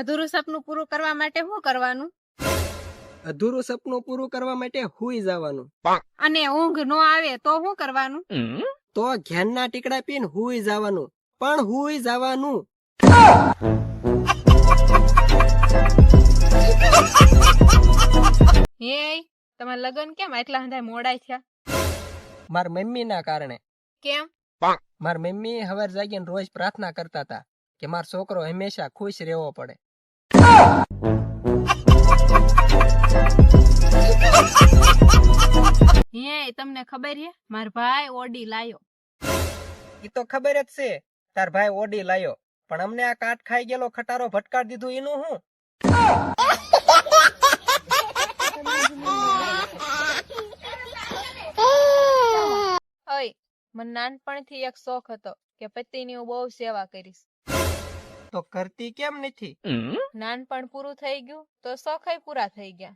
અધૂરું સપનું પૂરું કરવા માટે શું કરવાનું? અધૂરું સપનું પૂરું કરવા માટે હુઈ જવાનું. અને ઊંઘ નો આવે તો શું કરવાનું? તો ઘેનના ટીકડા પીને હુઈ જવાનું. પણ હુઈ જવાનું. તમારા લગ્ન કેમ એટલા હંધાય મોડાય થયા? માર મમ્મી ના કારણે. કેમ? માર મમ્મી હવાર જાગીને રોજ પ્રાર્થના કરતા હતા કે મારો છોકરો હંમેશા ખુશ રહેવો પડે. તમને ખબર છે માર ભાઈ ઓડી લાયો? ઈ તો ખબર જ છે તાર ભાઈ ઓડી લાયો, પણ અમને આ કાટ ખાઈ ગયેલો ખટારો ભટકાડ દીધું એનું હું? ઓય, મને નાનપણથી એક શોખ હતો કે પતિની હું બહુ સેવા કરીશ. તો કરતી કેમ નથી? નાનપણ પૂરું થઈ ગયું તો શોખય પૂરા થઈ ગયા.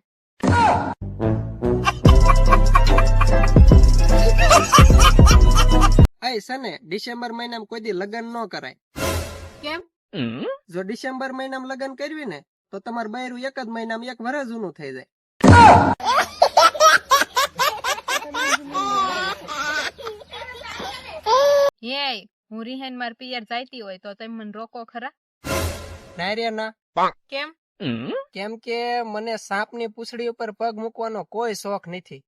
આય સને ડિસેમ્બર મહિનામાં કોઈ દી લગ્ન ન કરાય. કેમ? જો ડિસેમ્બર મહિનામાં લગ્ન કરવી ને તો તમારું બૈરું એક જ મહિનામાં 1 વર્ષ જૂનું થઈ જાય. હું રિહાન માર પિયર જાઈતી હોય તો તમે મને રોકો ખરા? ના રે ના. કેમ? કેમ કે મને સાપની પૂંછડી ઉપર પગ મૂકવાનો કોઈ શોખ નથી.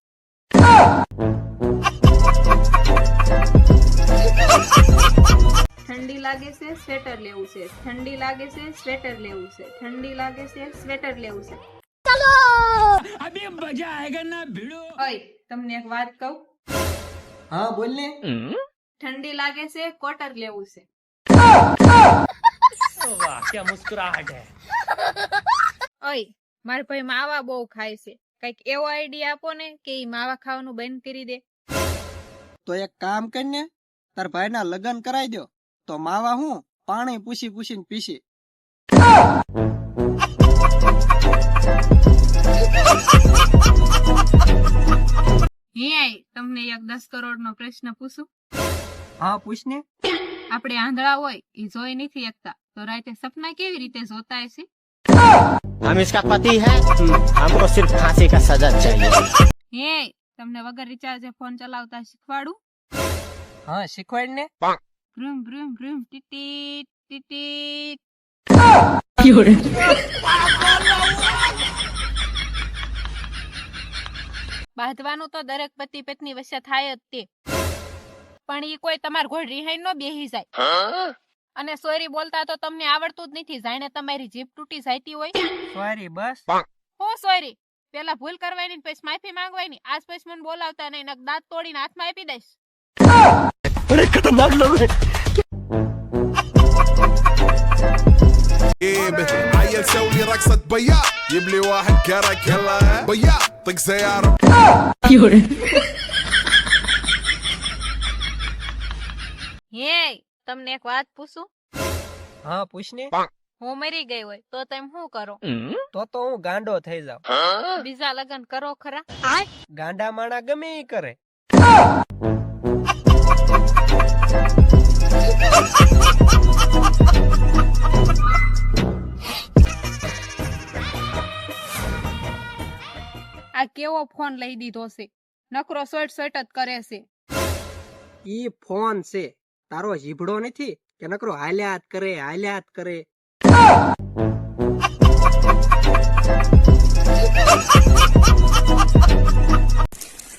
ઠંડી લાગે છે સ્વેટર લેવું છે, ઠંડી લાગે છે સ્વેટર લેવું છે, ઠંડી લાગે છે સ્વેટર લેવું છે. ચલો અભી મજા આયેગા ના ભીડો. ઓય, તમને એક વાત કહું? હા બોલ ને. ઠંડી લાગે છે કોટર લેવું છે. વાહ ક્યા મુસ્કરાહટ હે. ઓય, મારા ભાઈ માવા બહુ ખાય છે, કઈક એવો આઈડિયા આપો ને કે ઈ માવા ખાવાનું બંધ કરી દે. તો એક કામ કરીને તાર ભાઈના લગ્ન કરાઈ દો તો માવા હું પાણી પૂછી પૂછીને પીશે. તમને એક 10 કરોડ નો પ્રશ્ન પૂછું? હા પૂછ ને. આપણે આંધળા હોય ઈ જોઈ નથી શકતા તો રાતે સપના કેવી રીતે જોતા હશે? हम इसका पति है, हमको सिर्फ फांसी का सजा चाहिए. તમને વગર રિચાર્જે ફોન ચલાવતા શીખવાડું? હા શીખવાડ ને. ભ્રુમ ભ્રુમ ભ્રુમ ટીટી ટીટી. બાંધવાનું તો દરેક પતિ પત્ની વચ્ચે થાય જ તે, પણ ઈ કોઈ તમાર ઘોડ રિહાઈ નો બેહી જાય. અને સોરી બોલતા તો તમને આવડતું જ નથી, જાણે તમારી જીભ તૂટી જાતી હોય. સોરી બસ. હું સોરી? પેલા ભૂલ કરવાની પછી માફી માંગવાની, આજ પછી મને બોલાવતા નહીં, નક દાંત તોડીને હાથમાં આપી દઈશ. अरे खतरनाक लोग हैं. عيل سوي رقصة بيا جيب لي واحد كرك يلا بيا طق سيارة. તમને એક વાત પૂછું? હા પૂછ ને. હું મરી ગઈ હોય તો તમે શું કરો? તો હું ગાંડો થઈ જાઉં. બીજા લગ્ન કરો ખરા? ગાંડા માણા ગમે ઈ કરે. આ કેવો ફોન લઈ દીધો છે? નકરો સોટ સોટ જ કરે છે. ઈ ફોન છે, તારો જીભડો નથી કે નકરો હાલ્યા જ કરે હાલ્યા જ કરે.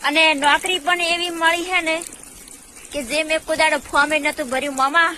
અને નોકરી પણ એવી મળી છે ને કે જે મેં કોઈ દાડો ફોર્મ નતું ભર્યું મામા.